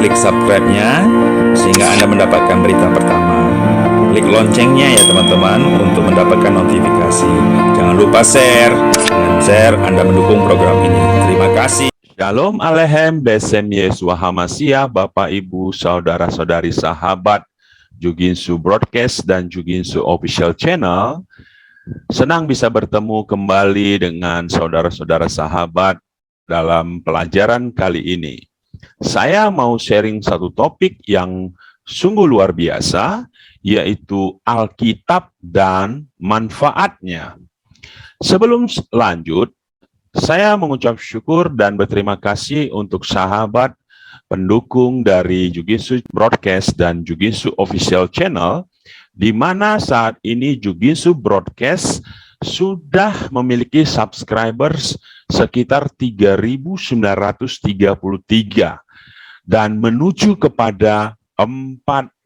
klik subscribe-nya sehingga Anda mendapatkan berita pertama. Klik loncengnya ya teman-teman untuk mendapatkan notifikasi. Jangan lupa share. Dengan share Anda mendukung program ini. Terima kasih. Shalom Alehem, Besem Yesua Hamashiach, Bapak Ibu, Saudara-saudari sahabat Juginsu Broadcast dan Juginsu Official Channel. Senang bisa bertemu kembali dengan saudara-saudara sahabat dalam pelajaran kali ini. Saya mau sharing satu topik yang sungguh luar biasa, yaitu Alkitab dan manfaatnya. Sebelum lanjut, saya mengucap syukur dan berterima kasih untuk sahabat pendukung dari Juginsu Broadcast dan Juginsu Official Channel, di mana saat ini Juginsu Broadcast sudah memiliki subscribers sekitar 3.933 dan menuju kepada 4.000.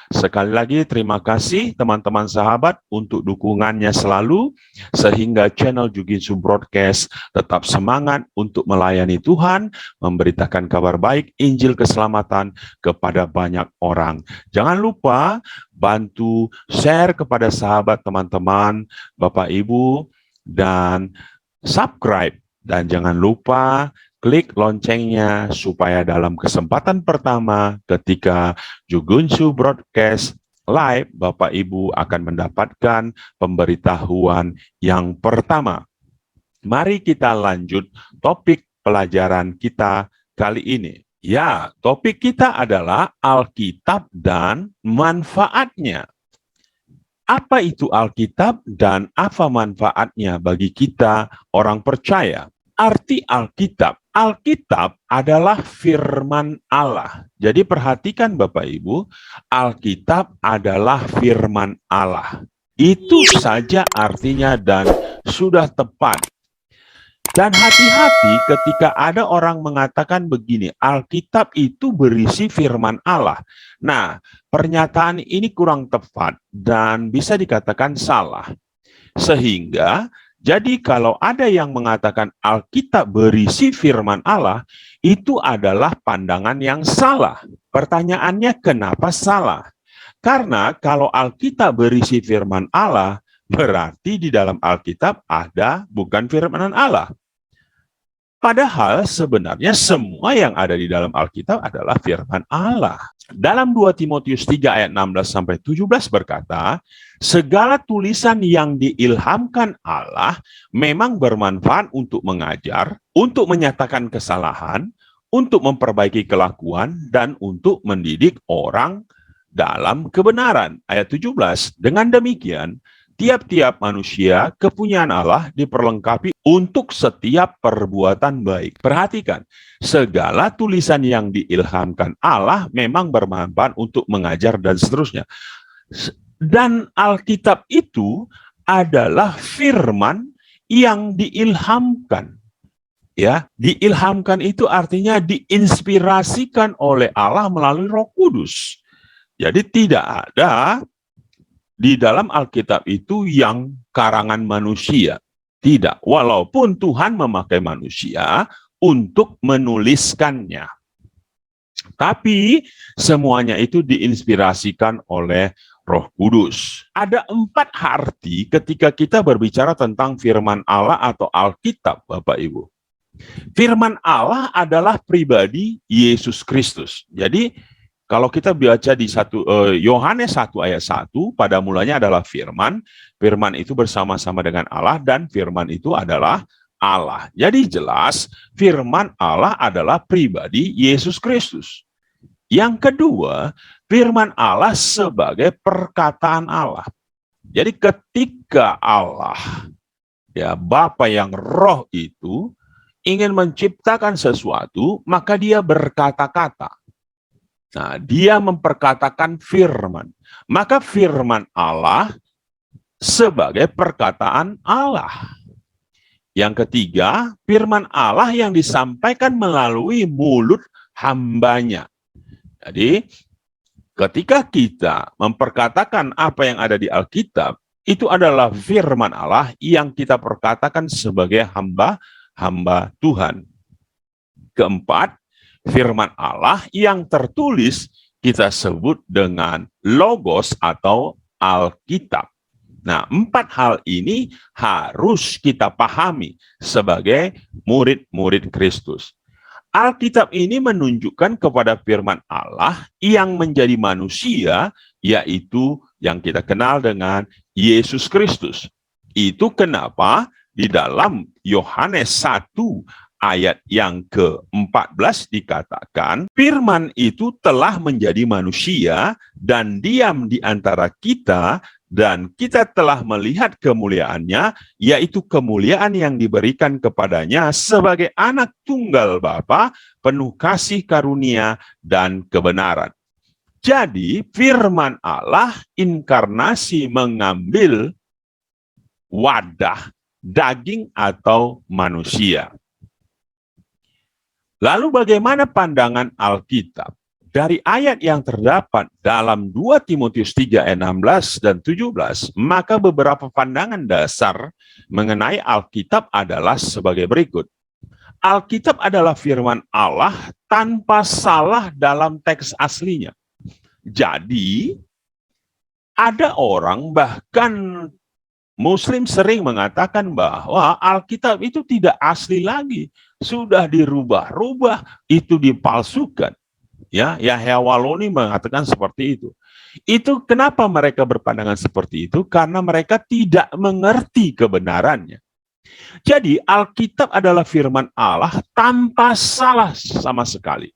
Sekali lagi terima kasih teman-teman sahabat untuk dukungannya selalu, sehingga channel Juginsu Broadcast tetap semangat untuk melayani Tuhan, memberitakan kabar baik, Injil keselamatan kepada banyak orang. Jangan lupa bantu share kepada sahabat, teman-teman, Bapak Ibu, dan subscribe. Dan jangan lupa klik loncengnya supaya dalam kesempatan pertama ketika Juginsu Broadcast live, Bapak Ibu akan mendapatkan pemberitahuan yang pertama. Mari kita lanjut topik pelajaran kita kali ini. Ya, topik kita adalah Alkitab dan manfaatnya. Apa itu Alkitab dan apa manfaatnya bagi kita orang percaya? Arti Alkitab. Alkitab adalah firman Allah. Jadi perhatikan Bapak Ibu, Alkitab adalah firman Allah. Itu saja artinya dan sudah tepat. Dan hati-hati ketika ada orang mengatakan begini, Alkitab itu berisi firman Allah. Nah, pernyataan ini kurang tepat dan bisa dikatakan salah. Sehingga jadi kalau ada yang mengatakan Alkitab berisi firman Allah, itu adalah pandangan yang salah. Pertanyaannya kenapa salah? Karena kalau Alkitab berisi firman Allah, berarti di dalam Alkitab ada bukan firman Allah. Padahal sebenarnya semua yang ada di dalam Alkitab adalah firman Allah. Dalam 2 Timotius 3 ayat 16-17 berkata, segala tulisan yang diilhamkan Allah memang bermanfaat untuk mengajar, untuk menyatakan kesalahan, untuk memperbaiki kelakuan, dan untuk mendidik orang dalam kebenaran. Ayat 17, dengan demikian, tiap-tiap manusia kepunyaan Allah diperlengkapi untuk setiap perbuatan baik. Perhatikan, segala tulisan yang diilhamkan Allah memang bermanfaat untuk mengajar dan seterusnya. Dan Alkitab itu adalah firman yang diilhamkan. Ya, diilhamkan itu artinya diinspirasikan oleh Allah melalui Roh Kudus. Jadi tidak ada di dalam Alkitab itu yang karangan manusia. Tidak, walaupun Tuhan memakai manusia untuk menuliskannya. Tapi semuanya itu diinspirasikan oleh Roh Kudus. Ada 4 arti ketika kita berbicara tentang firman Allah atau Alkitab, Bapak Ibu. Firman Allah adalah pribadi Yesus Kristus. Jadi kalau kita baca di Yohanes 1 ayat 1, pada mulanya adalah firman, firman itu bersama-sama dengan Allah, dan firman itu adalah Allah. Jadi jelas, firman Allah adalah pribadi Yesus Kristus. Yang kedua, firman Allah sebagai perkataan Allah. Jadi ketika Allah, ya Bapa yang roh itu, ingin menciptakan sesuatu, maka dia berkata-kata. Nah, dia memperkatakan firman. Maka firman Allah sebagai perkataan Allah. Yang ketiga, firman Allah yang disampaikan melalui mulut hambanya. Jadi, ketika kita memperkatakan apa yang ada di Alkitab, itu adalah firman Allah yang kita perkatakan sebagai hamba Tuhan. Keempat, Firman Allah yang tertulis kita sebut dengan Logos atau Alkitab. Nah, 4 hal ini harus kita pahami sebagai murid-murid Kristus. Alkitab ini menunjukkan kepada firman Allah yang menjadi manusia, yaitu yang kita kenal dengan Yesus Kristus. Itu kenapa di dalam Yohanes 1 ayat yang ke-14 dikatakan, firman itu telah menjadi manusia dan diam di antara kita, dan kita telah melihat kemuliaannya, yaitu kemuliaan yang diberikan kepadanya sebagai anak tunggal Bapa, penuh kasih karunia dan kebenaran. Jadi firman Allah inkarnasi mengambil wadah daging atau manusia. Lalu bagaimana pandangan Alkitab? Dari ayat yang terdapat dalam 2 Timotius 3 ayat 16 dan 17, maka beberapa pandangan dasar mengenai Alkitab adalah sebagai berikut. Alkitab adalah firman Allah tanpa salah dalam teks aslinya. Jadi, ada orang bahkan Muslim sering mengatakan bahwa Alkitab itu tidak asli lagi, sudah dirubah-rubah, itu dipalsukan. Ya, Yahya Waloni mengatakan seperti itu. Itu kenapa mereka berpandangan seperti itu? Karena mereka tidak mengerti kebenarannya. Jadi Alkitab adalah firman Allah tanpa salah sama sekali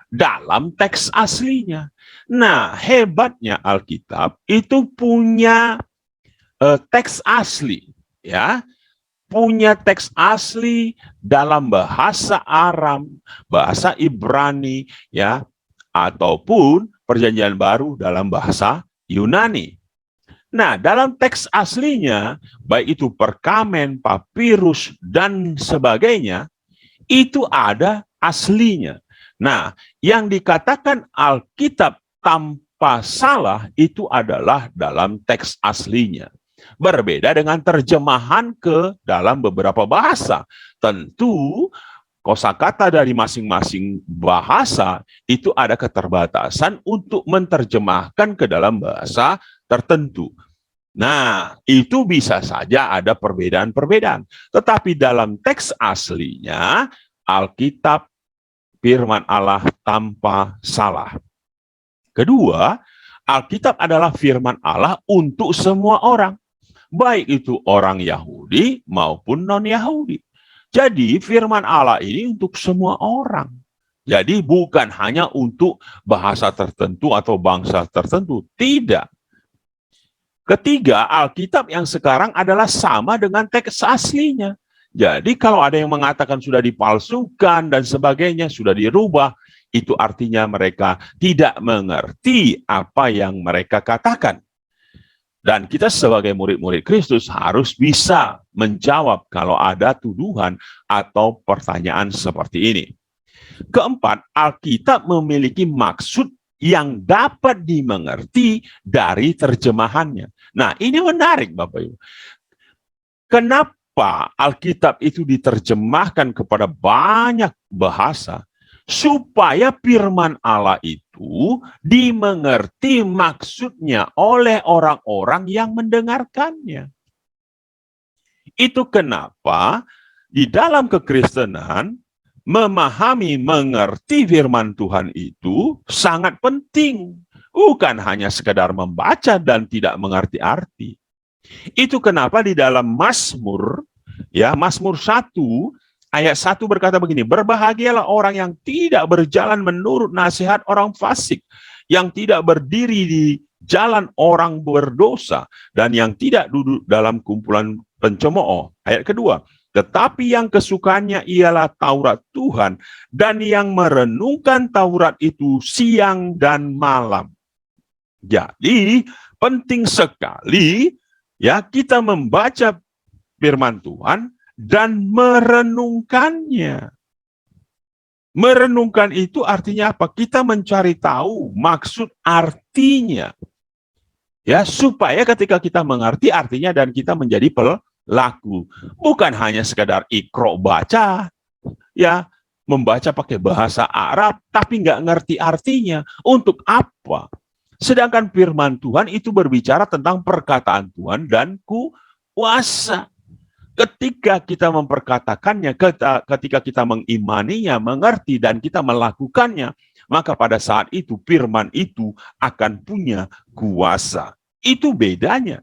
dalam teks aslinya. Nah, hebatnya Alkitab itu punya teks asli, ya, punya teks asli dalam bahasa Aram, bahasa Ibrani, ya, ataupun Perjanjian Baru dalam bahasa Yunani. Nah, dalam teks aslinya, baik itu perkamen, papirus, dan sebagainya, itu ada aslinya. Nah, yang dikatakan Alkitab tanpa salah itu adalah dalam teks aslinya. Berbeda dengan terjemahan ke dalam beberapa bahasa. Tentu kosakata dari masing-masing bahasa itu ada keterbatasan untuk menerjemahkan ke dalam bahasa tertentu. Nah, itu bisa saja ada perbedaan-perbedaan. Tetapi dalam teks aslinya, Alkitab firman Allah tanpa salah. Kedua, Alkitab adalah firman Allah untuk semua orang, baik itu orang Yahudi maupun non-Yahudi. Jadi firman Allah ini untuk semua orang. Jadi bukan hanya untuk bahasa tertentu atau bangsa tertentu, tidak. Ketiga, Alkitab yang sekarang adalah sama dengan teks aslinya. Jadi kalau ada yang mengatakan sudah dipalsukan dan sebagainya, sudah dirubah, itu artinya mereka tidak mengerti apa yang mereka katakan. Dan kita sebagai murid-murid Kristus harus bisa menjawab kalau ada tuduhan atau pertanyaan seperti ini. Keempat, Alkitab memiliki maksud yang dapat dimengerti dari terjemahannya. Nah, ini menarik Bapak Ibu. Kenapa Alkitab itu diterjemahkan kepada banyak bahasa? Supaya firman Allah itu dimengerti maksudnya oleh orang-orang yang mendengarkannya. Itu kenapa di dalam kekristenan memahami, mengerti firman Tuhan itu sangat penting. Bukan hanya sekedar membaca dan tidak mengerti arti. Itu kenapa di dalam Mazmur, ya, Mazmur 1 ayat 1 berkata begini, berbahagialah orang yang tidak berjalan menurut nasihat orang fasik, yang tidak berdiri di jalan orang berdosa, dan yang tidak duduk dalam kumpulan pencemooh. Ayat kedua, tetapi yang kesukaannya ialah Taurat Tuhan, dan yang merenungkan Taurat itu siang dan malam. Jadi penting sekali ya kita membaca firman Tuhan dan merenungkannya. Merenungkan itu artinya apa? Kita mencari tahu maksud artinya. Ya, supaya ketika kita mengerti artinya dan kita menjadi pelaku. Bukan hanya sekadar ikro baca. Ya, membaca pakai bahasa Arab, tapi nggak ngerti artinya. Untuk apa? Sedangkan firman Tuhan itu berbicara tentang perkataan Tuhan dan kuasa. Ketika kita memperkatakannya, ketika kita mengimaninya, mengerti, dan kita melakukannya, maka pada saat itu firman itu akan punya kuasa. Itu bedanya.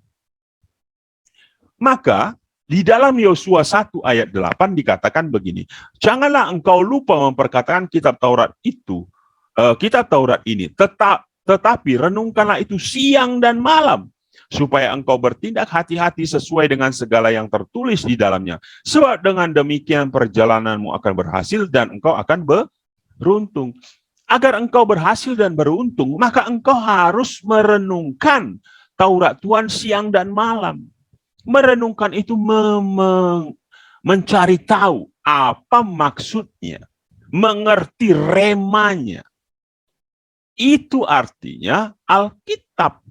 Maka di dalam Yosua 1 ayat 8 dikatakan begini, janganlah engkau lupa memperkatakan kitab Taurat ini, tetapi renungkanlah itu siang dan malam, supaya engkau bertindak hati-hati sesuai dengan segala yang tertulis di dalamnya. Sebab dengan demikian perjalananmu akan berhasil dan engkau akan beruntung. Agar engkau berhasil dan beruntung, maka engkau harus merenungkan Taurat Tuhan siang dan malam. Merenungkan itu mencari tahu apa maksudnya, mengerti remanya. Itu artinya Alkitab.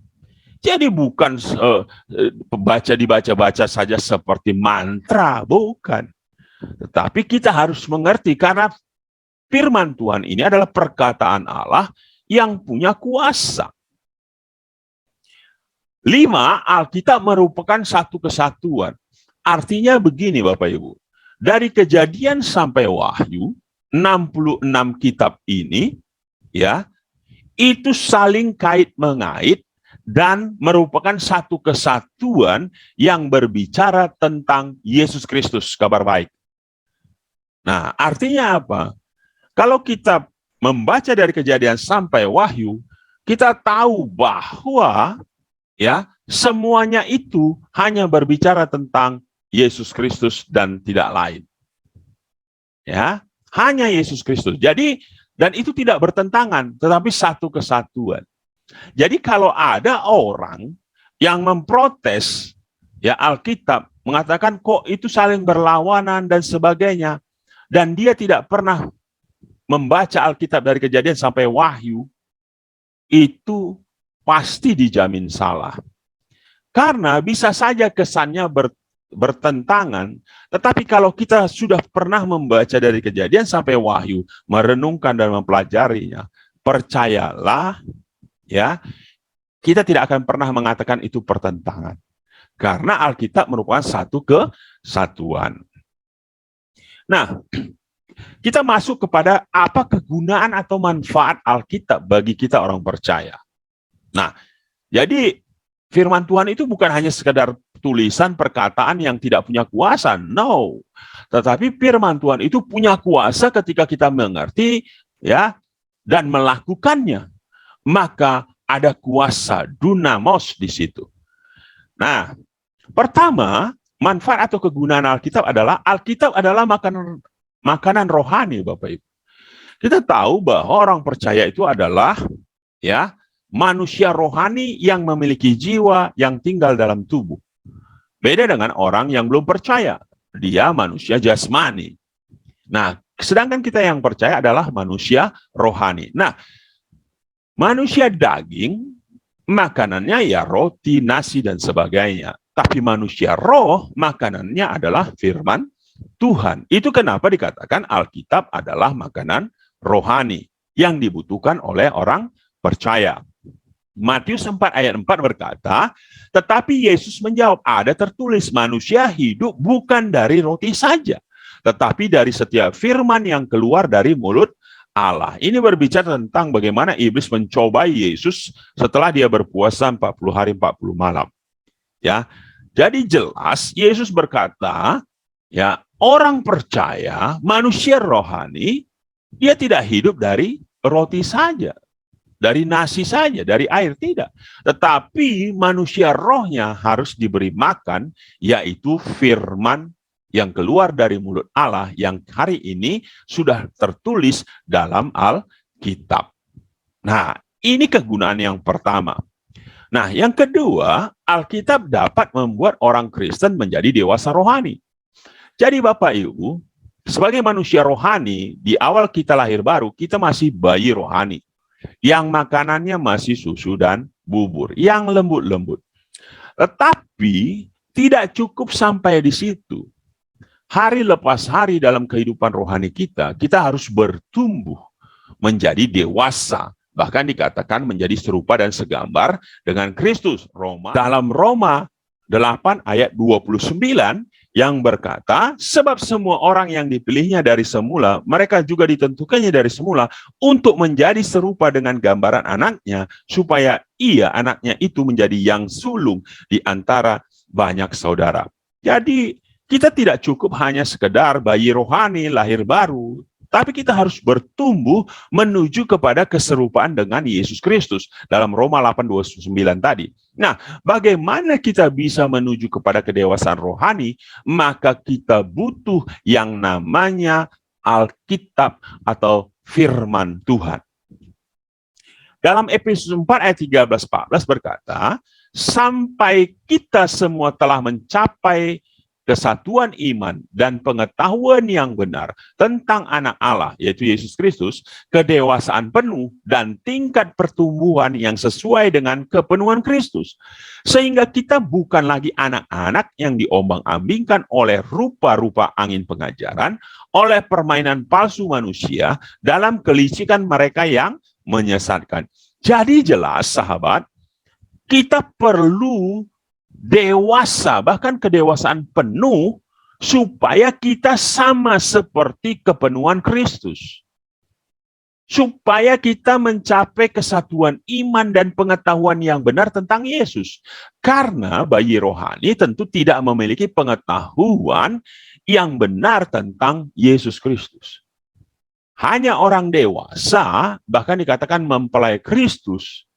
Jadi bukan dibaca-baca saja seperti mantra, bukan. Tetapi kita harus mengerti karena firman Tuhan ini adalah perkataan Allah yang punya kuasa. 5, Alkitab merupakan satu kesatuan. Artinya begini Bapak Ibu, dari Kejadian sampai Wahyu, 66 kitab ini, ya, itu saling kait-mengait, dan merupakan satu kesatuan yang berbicara tentang Yesus Kristus, kabar baik. Nah, artinya apa? Kalau kita membaca dari Kejadian sampai Wahyu, kita tahu bahwa ya semuanya itu hanya berbicara tentang Yesus Kristus dan tidak lain. Ya, hanya Yesus Kristus. Jadi, dan itu tidak bertentangan, tetapi satu kesatuan. Jadi kalau ada orang yang memprotes ya Alkitab, mengatakan kok itu saling berlawanan dan sebagainya, dan dia tidak pernah membaca Alkitab dari Kejadian sampai Wahyu, itu pasti dijamin salah. Karena bisa saja kesannya bertentangan, tetapi kalau kita sudah pernah membaca dari Kejadian sampai Wahyu, merenungkan dan mempelajarinya, percayalah, ya, kita tidak akan pernah mengatakan itu pertentangan. Karena Alkitab merupakan satu kesatuan. Nah, kita masuk kepada apa kegunaan atau manfaat Alkitab bagi kita orang percaya. Nah, jadi firman Tuhan itu bukan hanya sekedar tulisan perkataan yang tidak punya kuasa, no. Tetapi firman Tuhan itu punya kuasa ketika kita mengerti, ya, dan melakukannya. Maka ada kuasa dunamos di situ. Nah, pertama, manfaat atau kegunaan Alkitab adalah makanan rohani, Bapak Ibu. Kita tahu bahwa orang percaya itu adalah ya manusia rohani yang memiliki jiwa yang tinggal dalam tubuh. Beda dengan orang yang belum percaya, dia manusia jasmani. Nah, sedangkan kita yang percaya adalah manusia rohani. Nah, manusia daging, makanannya ya roti, nasi, dan sebagainya. Tapi manusia roh, makanannya adalah firman Tuhan. Itu kenapa dikatakan Alkitab adalah makanan rohani yang dibutuhkan oleh orang percaya. Matius 4 ayat 4 berkata, tetapi Yesus menjawab, ada tertulis manusia hidup bukan dari roti saja, tetapi dari setiap firman yang keluar dari mulut Allah. Ini berbicara tentang bagaimana iblis mencobai Yesus setelah dia berpuasa 40 hari 40 malam. Ya. Jadi jelas Yesus berkata, ya, orang percaya, manusia rohani, dia tidak hidup dari roti saja, dari nasi saja, dari air tidak. Tetapi manusia rohnya harus diberi makan, yaitu firman yang keluar dari mulut Allah yang hari ini sudah tertulis dalam Alkitab. Nah, ini kegunaan yang pertama. Nah, yang kedua, Alkitab dapat membuat orang Kristen menjadi dewasa rohani. Jadi Bapak Ibu, sebagai manusia rohani, di awal kita lahir baru, kita masih bayi rohani. Yang makanannya masih susu dan bubur, yang lembut-lembut. Tetapi tidak cukup sampai di situ. hari lepas hari dalam kehidupan rohani kita, kita harus bertumbuh menjadi dewasa. Bahkan dikatakan menjadi serupa dan segambar dengan Kristus. Dalam Roma 8 ayat 29 yang berkata, sebab semua orang yang dipilihnya dari semula, mereka juga ditentukannya dari semula untuk menjadi serupa dengan gambaran anaknya, supaya ia, anaknya itu, menjadi yang sulung di antara banyak saudara. Jadi kita tidak cukup hanya sekedar bayi rohani lahir baru, tapi kita harus bertumbuh menuju kepada keserupaan dengan Yesus Kristus dalam Roma 8:29 tadi. Nah, bagaimana kita bisa menuju kepada kedewasaan rohani? Maka kita butuh yang namanya Alkitab atau firman Tuhan. Dalam Efesus 4 ayat 13-14 berkata, sampai kita semua telah mencapai kesatuan iman dan pengetahuan yang benar tentang anak Allah, yaitu Yesus Kristus, kedewasaan penuh dan tingkat pertumbuhan yang sesuai dengan kepenuhan Kristus. Sehingga kita bukan lagi anak-anak yang diombang-ambingkan oleh rupa-rupa angin pengajaran, oleh permainan palsu manusia dalam kelicikan mereka yang menyesatkan. Jadi jelas, sahabat, kita perlu dewasa, bahkan kedewasaan penuh, supaya kita sama seperti kepenuhan Kristus. Supaya kita mencapai kesatuan iman dan pengetahuan yang benar tentang Yesus. Karena bayi rohani tentu tidak memiliki pengetahuan yang benar tentang Yesus Kristus. Hanya orang dewasa, bahkan dikatakan mempelai Kristus,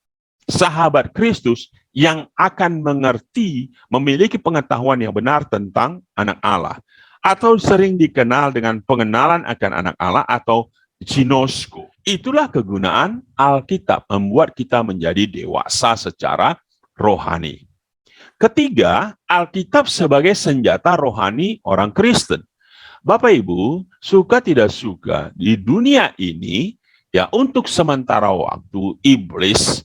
sahabat Kristus, yang akan mengerti, memiliki pengetahuan yang benar tentang anak Allah. Atau sering dikenal dengan pengenalan akan anak Allah atau ginosko. Itulah kegunaan Alkitab, membuat kita menjadi dewasa secara rohani. Ketiga, Alkitab sebagai senjata rohani orang Kristen. Bapak Ibu, suka tidak suka, di dunia ini, ya untuk sementara waktu, iblis,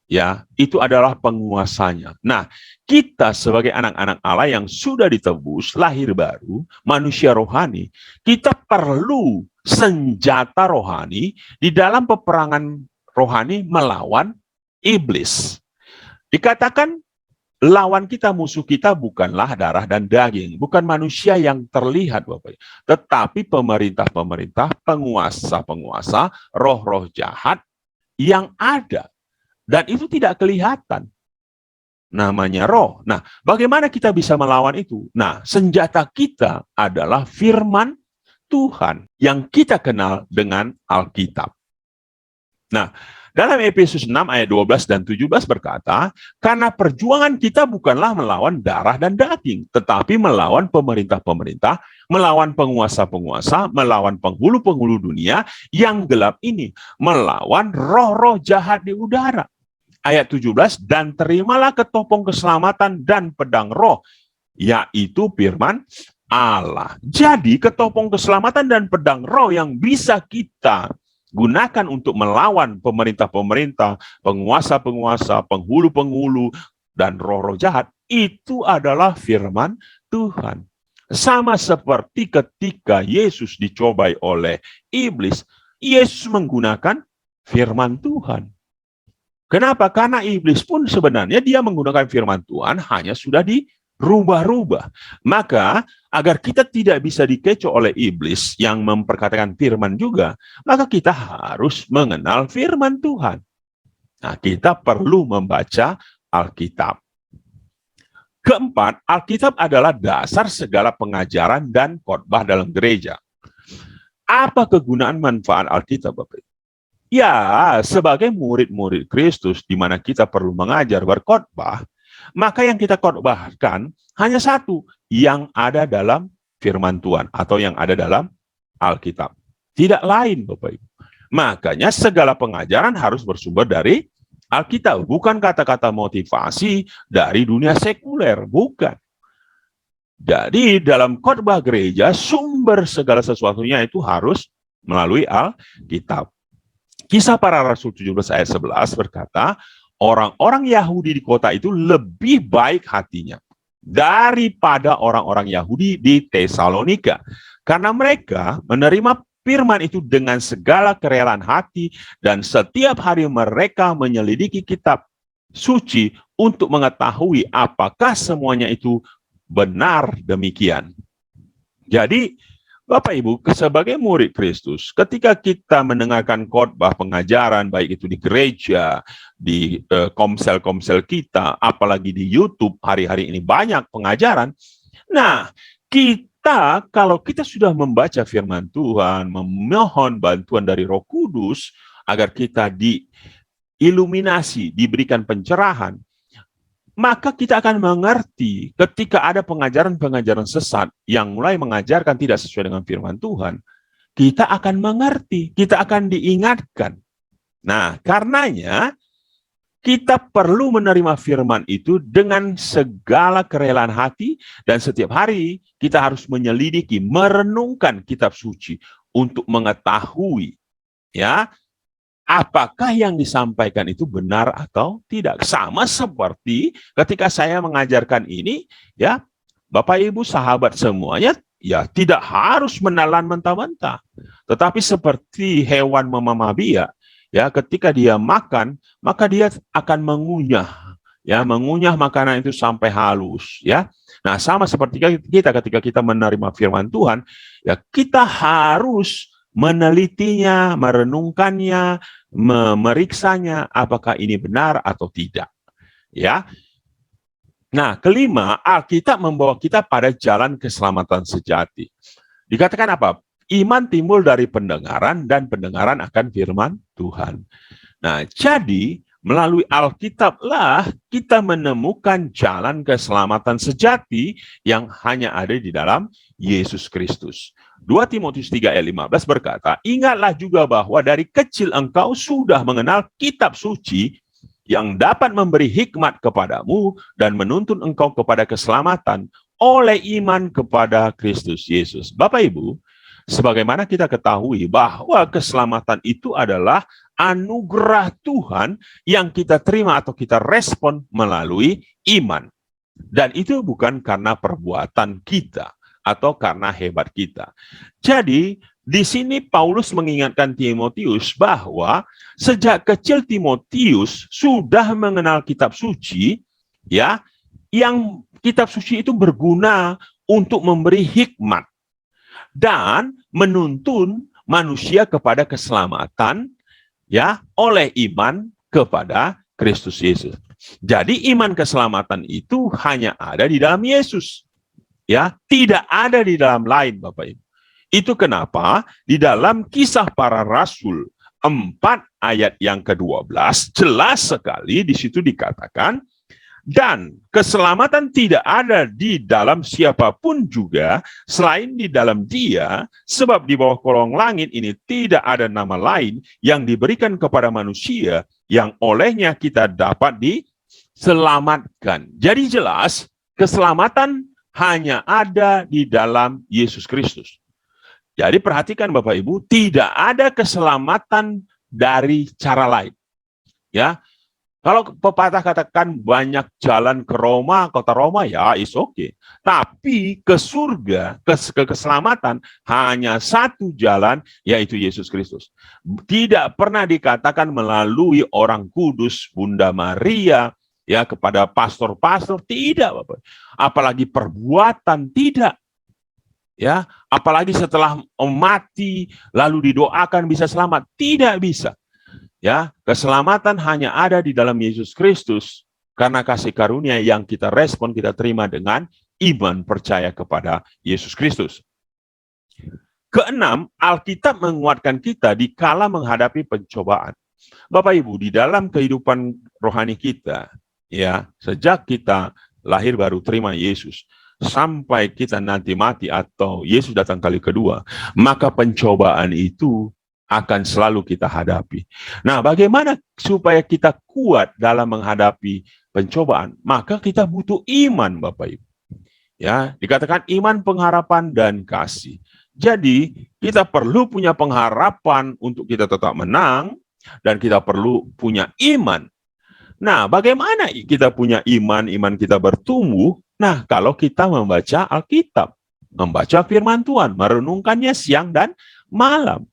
ya, itu adalah penguasanya. Nah, kita sebagai anak-anak Allah yang sudah ditebus, lahir baru, manusia rohani, kita perlu senjata rohani di dalam peperangan rohani melawan iblis. Dikatakan lawan kita, musuh kita bukanlah darah dan daging, bukan manusia yang terlihat, Bapak, tetapi pemerintah-pemerintah, penguasa-penguasa, roh-roh jahat yang ada. Dan itu tidak kelihatan. Namanya roh. Nah, bagaimana kita bisa melawan itu? Nah, senjata kita adalah firman Tuhan yang kita kenal dengan Alkitab. Nah, dalam Efesus 6 ayat 12 dan 17 berkata, karena perjuangan kita bukanlah melawan darah dan daging, tetapi melawan pemerintah-pemerintah, melawan penguasa-penguasa, melawan penghulu-penghulu dunia yang gelap ini, melawan roh-roh jahat di udara. Ayat 17, dan terimalah ketopong keselamatan dan pedang roh, yaitu firman Allah. Jadi ketopong keselamatan dan pedang roh yang bisa kita gunakan untuk melawan pemerintah-pemerintah, penguasa-penguasa, penghulu-penghulu, dan roh-roh jahat, itu adalah firman Tuhan. Sama seperti ketika Yesus dicobai oleh iblis, Yesus menggunakan firman Tuhan. Kenapa? Karena iblis pun sebenarnya dia menggunakan firman Tuhan, hanya sudah dirubah-rubah. Maka agar kita tidak bisa dikecoh oleh iblis yang memperkatakan firman juga, maka kita harus mengenal firman Tuhan. Nah, kita perlu membaca Alkitab. Keempat, Alkitab adalah dasar segala pengajaran dan khotbah dalam gereja. Apa kegunaan manfaat Alkitab, Bapak? Ya, sebagai murid-murid Kristus, di mana kita perlu mengajar, berkhotbah, maka yang kita khotbahkan hanya satu, yang ada dalam firman Tuhan, atau yang ada dalam Alkitab. Tidak lain, Bapak Ibu. Makanya segala pengajaran harus bersumber dari Alkitab, bukan kata-kata motivasi dari dunia sekuler, bukan. Jadi dalam khotbah gereja, sumber segala sesuatunya itu harus melalui Alkitab. Kisah Para Rasul 17 ayat 11 berkata, orang-orang Yahudi di kota itu lebih baik hatinya. daripada orang-orang Yahudi di Tesalonika. Karena mereka menerima firman itu dengan segala kerelaan hati dan setiap hari mereka menyelidiki kitab suci untuk mengetahui apakah semuanya itu benar demikian. Jadi, Bapak Ibu, sebagai murid Kristus, ketika kita mendengarkan khotbah pengajaran, baik itu di gereja, di komsel-komsel kita, apalagi di YouTube, hari-hari ini banyak pengajaran. Nah, kita, kalau kita sudah membaca firman Tuhan, memohon bantuan dari Roh Kudus, agar kita diiluminasi, diberikan pencerahan, maka kita akan mengerti ketika ada pengajaran-pengajaran sesat yang mulai mengajarkan tidak sesuai dengan firman Tuhan, kita akan mengerti, kita akan diingatkan. Nah, karenanya kita perlu menerima firman itu dengan segala kerelaan hati dan setiap hari kita harus menyelidiki, merenungkan kitab suci untuk mengetahui ya apakah yang disampaikan itu benar atau tidak. Sama seperti ketika saya mengajarkan ini, ya, Bapak Ibu sahabat semuanya, ya tidak harus menelan mentah-mentah. Tetapi seperti hewan memamah biak, ya, ketika dia makan, maka dia akan mengunyah, ya, mengunyah makanan itu sampai halus, ya. Nah, sama seperti kita ketika kita menerima firman Tuhan, ya, kita harus menelitinya, merenungkannya, memeriksanya, apakah ini benar atau tidak. Ya. Nah, kelima, Alkitab membawa kita pada jalan keselamatan sejati. Dikatakan apa? Iman timbul dari pendengaran dan pendengaran akan firman Tuhan. Nah, jadi melalui Alkitablah kita menemukan jalan keselamatan sejati yang hanya ada di dalam Yesus Kristus. 2 Timotius 3 ayat 15 berkata, ingatlah juga bahwa dari kecil engkau sudah mengenal kitab suci yang dapat memberi hikmat kepadamu dan menuntun engkau kepada keselamatan oleh iman kepada Kristus Yesus. Bapak Ibu, sebagaimana kita ketahui bahwa keselamatan itu adalah anugerah Tuhan yang kita terima atau kita respon melalui iman. Dan itu bukan karena perbuatan kita atau karena hebat kita. Jadi, di sini Paulus mengingatkan Timotius bahwa sejak kecil Timotius sudah mengenal kitab suci, ya, yang kitab suci itu berguna untuk memberi hikmat dan menuntun manusia kepada keselamatan, ya, oleh iman kepada Kristus Yesus. Jadi iman keselamatan itu hanya ada di dalam Yesus. Ya, tidak ada di dalam lain, Bapak Ibu. Itu kenapa di dalam Kisah Para Rasul 4 ayat yang ke-12 jelas sekali di situ dikatakan, dan keselamatan tidak ada di dalam siapapun juga selain di dalam Dia, sebab di bawah kolong langit ini tidak ada nama lain yang diberikan kepada manusia yang olehnya kita dapat diselamatkan. Jadi jelas keselamatan hanya ada di dalam Yesus Kristus. Jadi perhatikan Bapak Ibu, tidak ada keselamatan dari cara lain. Ya, kalau pepatah katakan banyak jalan ke Roma, kota Roma, ya is okay. Tapi ke surga, ke keselamatan hanya satu jalan, yaitu Yesus Kristus. Tidak pernah dikatakan melalui orang kudus, Bunda Maria, ya, kepada pastor-pastor, tidak, Bapak. Apalagi perbuatan, tidak. Ya, apalagi setelah mati lalu didoakan bisa selamat, tidak bisa. Ya, keselamatan hanya ada di dalam Yesus Kristus karena kasih karunia yang kita respon, kita terima dengan iman percaya kepada Yesus Kristus. Keenam, Alkitab menguatkan kita di kala menghadapi pencobaan. Bapak Ibu, di dalam kehidupan rohani kita, ya, sejak kita lahir baru terima Yesus sampai kita nanti mati atau Yesus datang kali kedua, maka pencobaan itu akan selalu kita hadapi. Nah, bagaimana supaya kita kuat dalam menghadapi pencobaan? Maka kita butuh iman, Bapak Ibu. Ya, dikatakan iman, pengharapan, dan kasih. Jadi, kita perlu punya pengharapan untuk kita tetap menang, dan kita perlu punya iman. Nah, bagaimana kita punya iman, iman kita bertumbuh? Nah, kalau kita membaca Alkitab, membaca firman Tuhan, merenungkannya siang dan malam,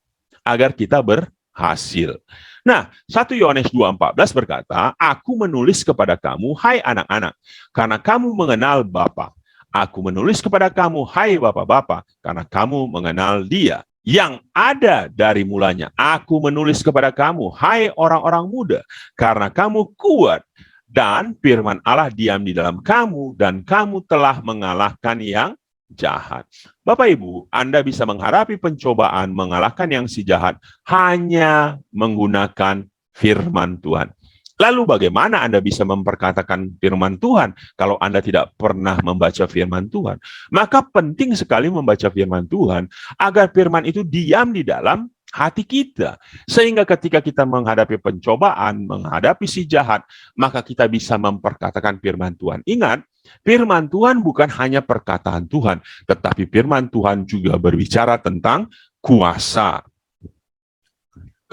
agar kita berhasil. Nah, 1 Yohanes 2:14 berkata, Aku menulis kepada kamu, hai anak-anak, karena kamu mengenal Bapa. Aku menulis kepada kamu, hai bapak-bapak, karena kamu mengenal Dia yang ada dari mulanya. Aku menulis kepada kamu, hai orang-orang muda, karena kamu kuat, dan firman Allah diam di dalam kamu, dan kamu telah mengalahkan yang jahat. Bapak Ibu, Anda bisa menghadapi pencobaan, mengalahkan yang si jahat, hanya menggunakan firman Tuhan. Lalu bagaimana Anda bisa memperkatakan firman Tuhan kalau Anda tidak pernah membaca firman Tuhan? Maka penting sekali membaca firman Tuhan agar firman itu diam di dalam hati kita. Sehingga ketika kita menghadapi pencobaan, menghadapi si jahat, maka kita bisa memperkatakan firman Tuhan. Ingat, firman Tuhan bukan hanya perkataan Tuhan, tetapi firman Tuhan juga berbicara tentang kuasa.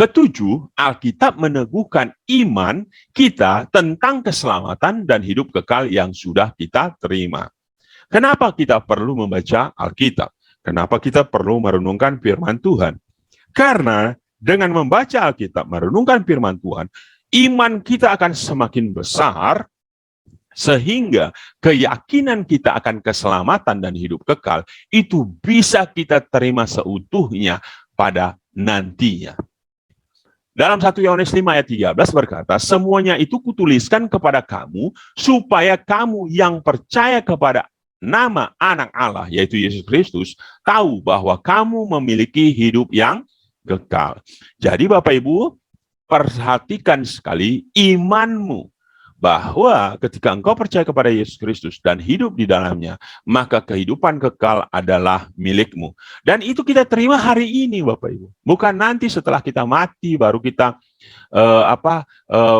Ketujuh, Alkitab meneguhkan iman kita tentang keselamatan dan hidup kekal yang sudah kita terima. Kenapa kita perlu membaca Alkitab? Kenapa kita perlu merenungkan firman Tuhan? Karena dengan membaca Alkitab, merenungkan firman Tuhan, iman kita akan semakin besar, sehingga keyakinan kita akan keselamatan dan hidup kekal itu bisa kita terima seutuhnya pada nantinya. Dalam 1 Yohanes 5 ayat 13 berkata, semuanya itu kutuliskan kepada kamu, supaya kamu yang percaya kepada nama anak Allah, yaitu Yesus Kristus, tahu bahwa kamu memiliki hidup yang kekal. Jadi Bapak Ibu, perhatikan sekali imanmu, bahwa ketika engkau percaya kepada Yesus Kristus dan hidup di dalamnya, maka kehidupan kekal adalah milikmu. Dan itu kita terima hari ini, Bapak Ibu. Bukan nanti setelah kita mati baru kita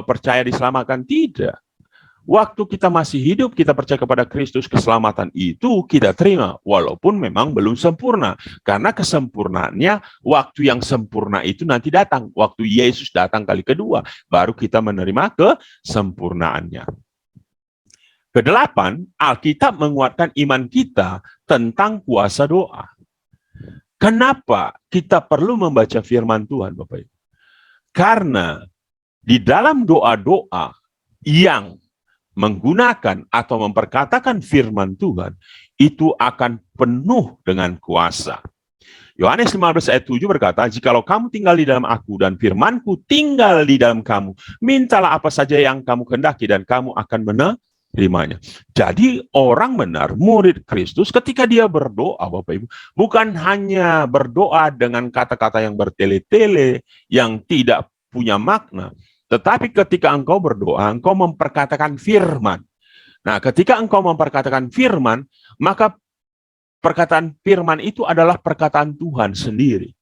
percaya diselamatkan, tidak. Waktu kita masih hidup, kita percaya kepada Kristus, keselamatan itu kita terima, walaupun memang belum sempurna. Karena kesempurnaannya, waktu yang sempurna itu nanti datang. Waktu Yesus datang kali kedua, baru kita menerima kesempurnaannya. Kedelapan, Alkitab menguatkan iman kita tentang kuasa doa. Kenapa kita perlu membaca firman Tuhan, Bapak Ibu? Karena di dalam doa-doa yang menggunakan atau memperkatakan firman Tuhan, itu akan penuh dengan kuasa. Yohanes 15 ayat 7 berkata, jikalau kamu tinggal di dalam aku dan firmanku tinggal di dalam kamu, mintalah apa saja yang kamu kehendaki dan kamu akan menerimanya. Jadi orang benar, murid Kristus, ketika dia berdoa, Bapak Ibu, bukan hanya berdoa dengan kata-kata yang bertele-tele, yang tidak punya makna, tetapi ketika engkau berdoa, engkau memperkatakan firman. Nah, ketika engkau memperkatakan firman, maka perkataan firman itu adalah perkataan Tuhan sendiri.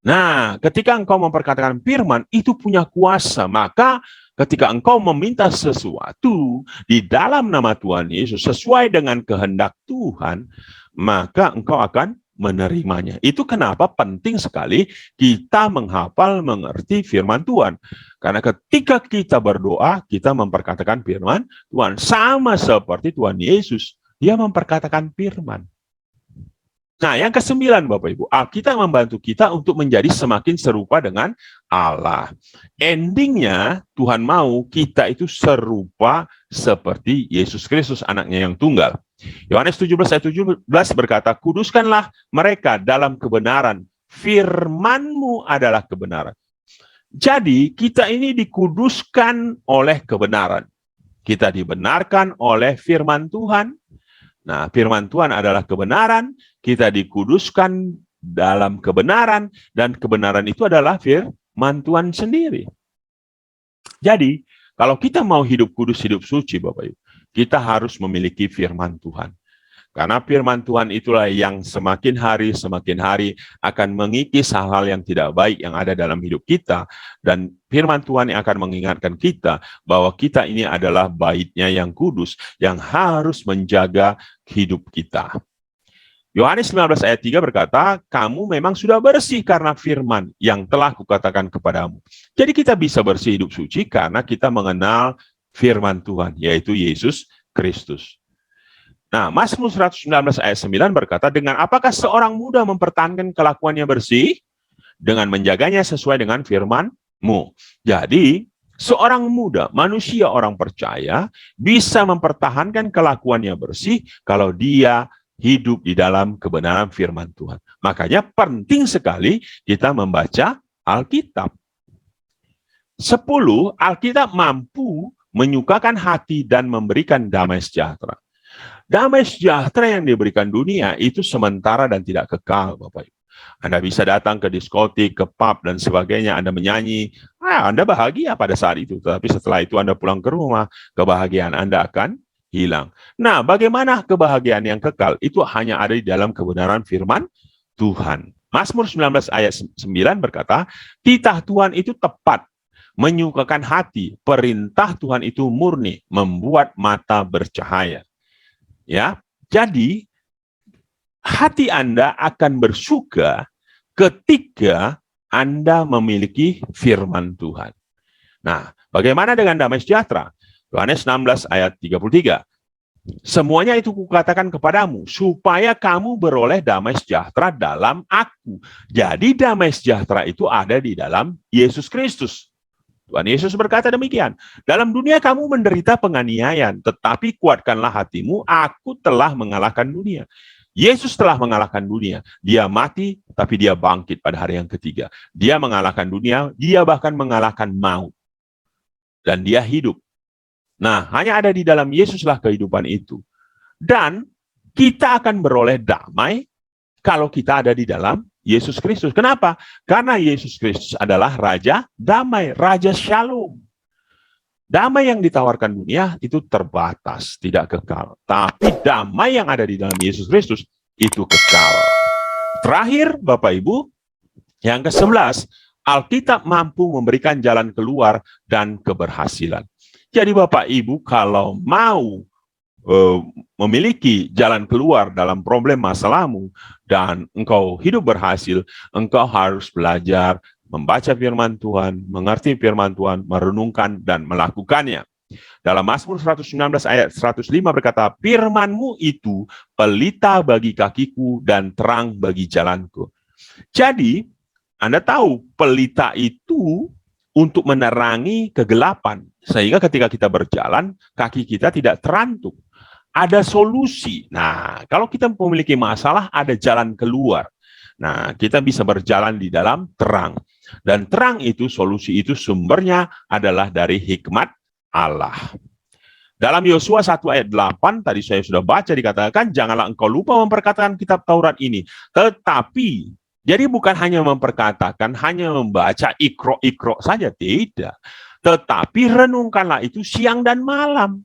Nah, ketika engkau memperkatakan firman, itu punya kuasa. Maka ketika engkau meminta sesuatu di dalam nama Tuhan Yesus, sesuai dengan kehendak Tuhan, maka engkau akan menerimanya. Itu kenapa penting sekali kita menghafal, mengerti firman Tuhan. Karena ketika kita berdoa, kita memperkatakan firman Tuhan. Sama seperti Tuhan Yesus, dia memperkatakan firman. Nah, yang kesembilan, Bapak Ibu, Alkitab membantu kita untuk menjadi semakin serupa dengan Allah. Endingnya, Tuhan mau kita itu serupa seperti Yesus Kristus, anaknya yang tunggal. Yohanes 17 ayat 17 berkata, kuduskanlah mereka dalam kebenaran, firman-Mu adalah kebenaran. Jadi, kita ini dikuduskan oleh kebenaran. Kita dibenarkan oleh firman Tuhan. Nah, firman Tuhan adalah kebenaran, kita dikuduskan dalam kebenaran, dan kebenaran itu adalah firman Tuhan sendiri. Jadi, kalau kita mau hidup kudus, hidup suci, Bapak Ibu, kita harus memiliki firman Tuhan. Karena firman Tuhan itulah yang semakin hari akan mengikis hal-hal yang tidak baik yang ada dalam hidup kita. Dan firman Tuhan yang akan mengingatkan kita bahwa kita ini adalah baitnya yang kudus, yang harus menjaga hidup kita. Yohanes 15 ayat 3 berkata, kamu memang sudah bersih karena firman yang telah kukatakan kepadamu. Jadi kita bisa bersih hidup suci karena kita mengenal firman Tuhan, yaitu Yesus Kristus. Nah, Mazmur 119 ayat 9 berkata, dengan apakah seorang muda mempertahankan kelakuannya bersih? Dengan menjaganya sesuai dengan firman-Mu. Jadi, seorang muda, manusia orang percaya, bisa mempertahankan kelakuannya bersih kalau dia hidup di dalam kebenaran firman Tuhan. Makanya penting sekali kita membaca Alkitab. 10, Alkitab mampu menyukakan hati dan memberikan damai sejahtera. Damai sejahtera yang diberikan dunia itu sementara dan tidak kekal, Bapak Ibu. Anda bisa datang ke diskotik, ke pub, dan sebagainya. Anda menyanyi, Anda bahagia pada saat itu. Tapi setelah itu Anda pulang ke rumah, kebahagiaan Anda akan hilang. Nah, bagaimana kebahagiaan yang kekal? Itu hanya ada di dalam kebenaran firman Tuhan. Mazmur 19 ayat 9 berkata, titah Tuhan itu tepat, menyukakan hati, perintah Tuhan itu murni, membuat mata bercahaya. Ya, jadi hati Anda akan bersuka ketika Anda memiliki firman Tuhan. Nah, bagaimana dengan damai sejahtera? Yohanes 16 ayat 33. Semuanya itu kukatakan kepadamu, supaya kamu beroleh damai sejahtera dalam aku. Jadi damai sejahtera itu ada di dalam Yesus Kristus. Tuhan Yesus berkata demikian, dalam dunia kamu menderita penganiayaan, tetapi kuatkanlah hatimu, aku telah mengalahkan dunia. Yesus telah mengalahkan dunia. Dia mati, tapi dia bangkit pada hari yang ketiga. Dia mengalahkan dunia, dia bahkan mengalahkan maut. Dan dia hidup. Nah, hanya ada di dalam Yesuslah kehidupan itu. Dan kita akan beroleh damai kalau kita ada di dalam Yesus Kristus. Kenapa? Karena Yesus Kristus adalah Raja Damai, Raja Shalom. Damai yang ditawarkan dunia itu terbatas, tidak kekal. Tapi damai yang ada di dalam Yesus Kristus itu kekal. Terakhir, Bapak Ibu, yang ke-11, Alkitab mampu memberikan jalan keluar dan keberhasilan. Jadi Bapak Ibu kalau mau memiliki jalan keluar dalam problem masalahmu dan engkau hidup berhasil, engkau harus belajar membaca firman Tuhan, mengerti firman Tuhan, merenungkan dan melakukannya. Dalam Mazmur 119 ayat 105 berkata, firman-Mu itu pelita bagi kakiku dan terang bagi jalanku. Jadi, Anda tahu pelita itu untuk menerangi kegelapan, sehingga ketika kita berjalan, kaki kita tidak terantuk. Ada solusi. Nah, kalau kita memiliki masalah, ada jalan keluar. Nah, kita bisa berjalan di dalam terang. Dan terang itu, solusi itu sumbernya adalah dari hikmat Allah. Dalam Yosua 1 ayat 8, tadi saya sudah baca dikatakan, janganlah engkau lupa memperkatakan kitab Taurat ini. Tetapi, jadi bukan hanya memperkatakan, hanya membaca ikro saja, tidak. Tetapi renungkanlah itu siang dan malam.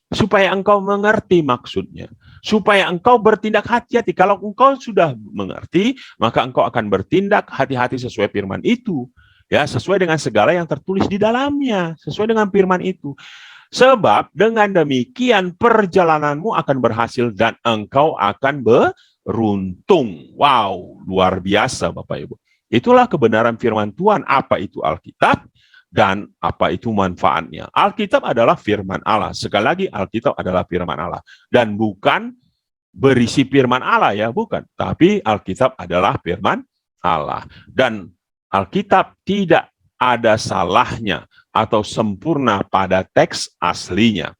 Supaya engkau mengerti maksudnya. Supaya engkau bertindak hati-hati. Kalau engkau sudah mengerti, maka engkau akan bertindak hati-hati sesuai firman itu. Ya, sesuai dengan segala yang tertulis di dalamnya. Sesuai dengan firman itu. Sebab dengan demikian perjalananmu akan berhasil dan engkau akan beruntung. Wow, luar biasa Bapak Ibu. Itulah kebenaran firman Tuhan. Apa itu Alkitab? Dan apa itu manfaatnya? Alkitab adalah firman Allah. Sekali lagi, Alkitab adalah firman Allah. Dan bukan berisi firman Allah ya, bukan. Tapi Alkitab adalah firman Allah. Dan Alkitab tidak ada salahnya atau sempurna pada teks aslinya.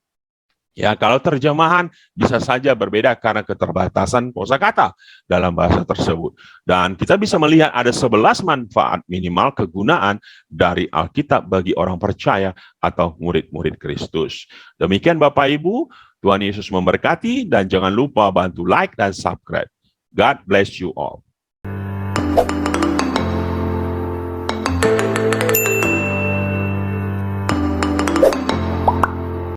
Ya, kalau terjemahan bisa saja berbeda karena keterbatasan kosakata dalam bahasa tersebut. Dan kita bisa melihat ada 11 manfaat minimal kegunaan dari Alkitab bagi orang percaya atau murid-murid Kristus. Demikian Bapak Ibu, Tuhan Yesus memberkati dan jangan lupa bantu like dan subscribe. God bless you all.